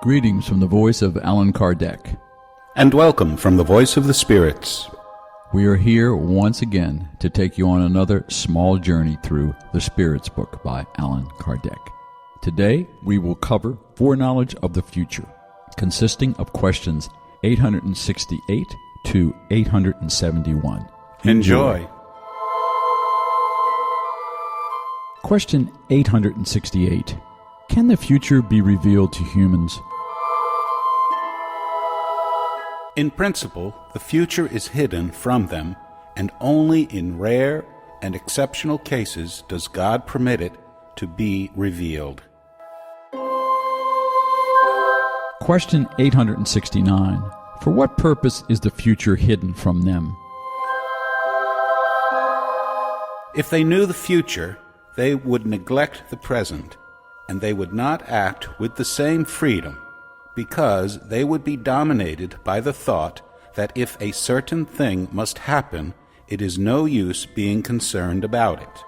Greetings from the voice of Allan Kardec. And welcome from the voice of the spirits. We are here once again to take you on another small journey through the Spirits book by Allan Kardec. Today we will cover Foreknowledge of the Future, consisting of questions 868 to 871. Enjoy. Question 868. Can the future be revealed to humans? In principle, the future is hidden from them, and only in rare and exceptional cases does God permit it to be revealed. Question 869. For what purpose is the future hidden from them? If they knew the future, they would neglect the present, and they would not act with the same freedom, because they would be dominated by the thought that if a certain thing must happen, it is no use being concerned about it.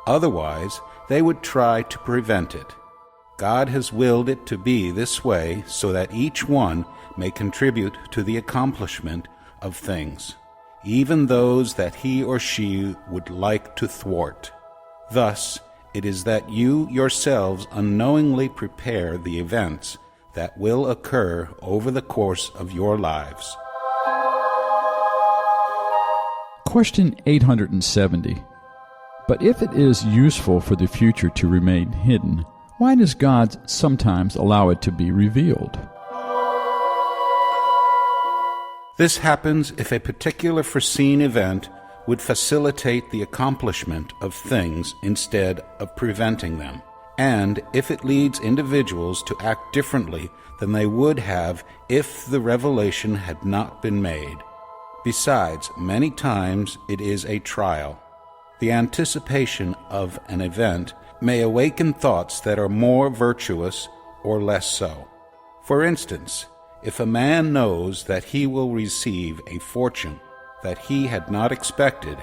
Otherwise, they would try to prevent it. God has willed it to be this way so that each one may contribute to the accomplishment of things, even those that he or she would like to thwart. Thus, it is that you yourselves unknowingly prepare the events that will occur over the course of your lives. Question 870. But if it is useful for the future to remain hidden, why does God sometimes allow it to be revealed? This happens if a particular foreseen event would facilitate the accomplishment of things instead of preventing them, and if it leads individuals to act differently than they would have if the revelation had not been made. Besides, many times it is a trial. The anticipation of an event may awaken thoughts that are more virtuous or less so. For instance, if a man knows that he will receive a fortune that he had not expected,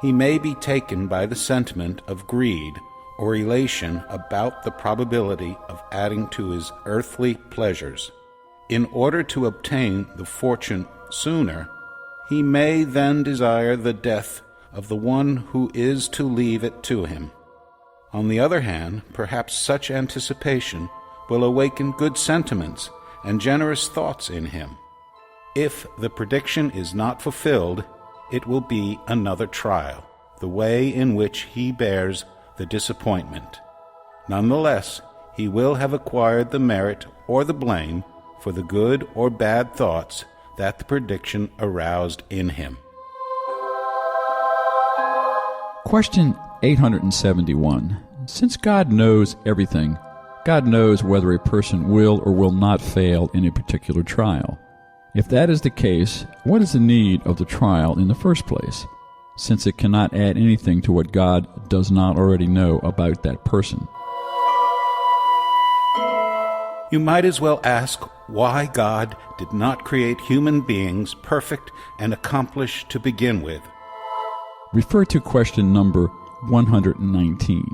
he may be taken by the sentiment of greed or elation about the probability of adding to his earthly pleasures. In order to obtain the fortune sooner, he may then desire the death of the one who is to leave it to him. On the other hand, perhaps such anticipation will awaken good sentiments and generous thoughts in him. If the prediction is not fulfilled, it will be another trial, the way in which he bears the disappointment. Nonetheless, he will have acquired the merit or the blame for the good or bad thoughts that the prediction aroused in him. Question 871. Since God knows everything, God knows whether a person will or will not fail in a particular trial. If that is the case, what is the need of the trial in the first place, since it cannot add anything to what God does not already know about that person? You might as well ask why God did not create human beings perfect and accomplished to begin with. Refer to question number 119.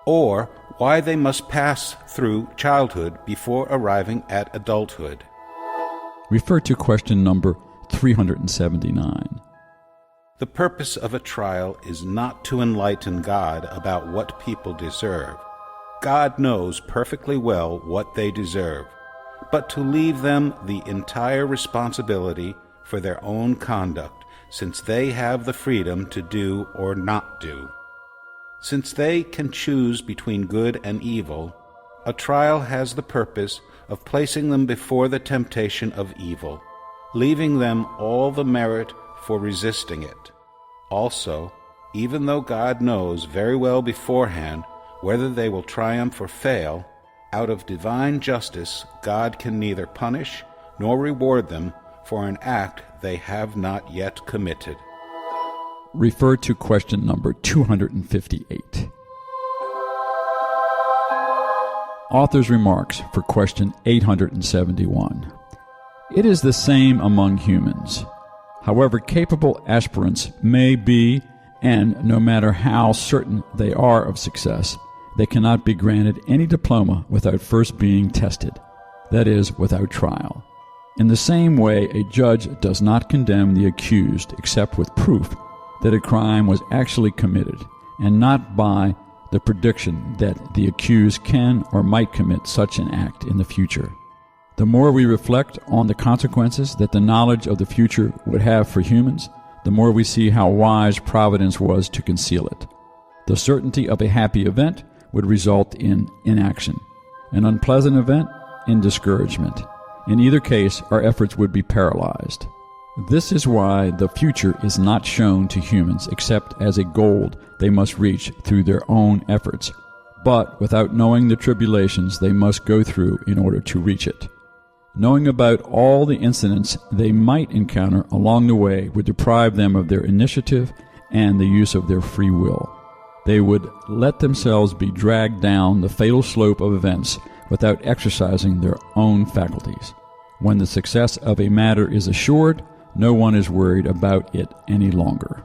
Or why they must pass through childhood before arriving at adulthood. Refer to question number 379. The purpose of a trial is not to enlighten God about what people deserve. God knows perfectly well what they deserve, but to leave them the entire responsibility for their own conduct, since they have the freedom to do or not do. Since they can choose between good and evil, a trial has the purpose of placing them before the temptation of evil, leaving them all the merit for resisting it. Also, even though God knows very well beforehand whether they will triumph or fail, out of divine justice God can neither punish nor reward them for an act they have not yet committed. Refer to question number 258. Author's remarks for question 871. It is the same among humans. However capable aspirants may be, and no matter how certain they are of success, they cannot be granted any diploma without first being tested. that is, without trial. In the same way, a judge does not condemn the accused except with proof that a crime was actually committed, and not by the prediction that the accused can or might commit such an act in the future. The more we reflect on the consequences that the knowledge of the future would have for humans, the more we see how wise Providence was to conceal it. The certainty of a happy event would result in inaction, an unpleasant event in discouragement. In either case, our efforts would be paralyzed. This is why the future is not shown to humans except as a goal they must reach through their own efforts, but without knowing the tribulations they must go through in order to reach it. Knowing about all the incidents they might encounter along the way would deprive them of their initiative and the use of their free will. They would let themselves be dragged down the fatal slope of events without exercising their own faculties. When the success of a matter is assured, no one is worried about it any longer.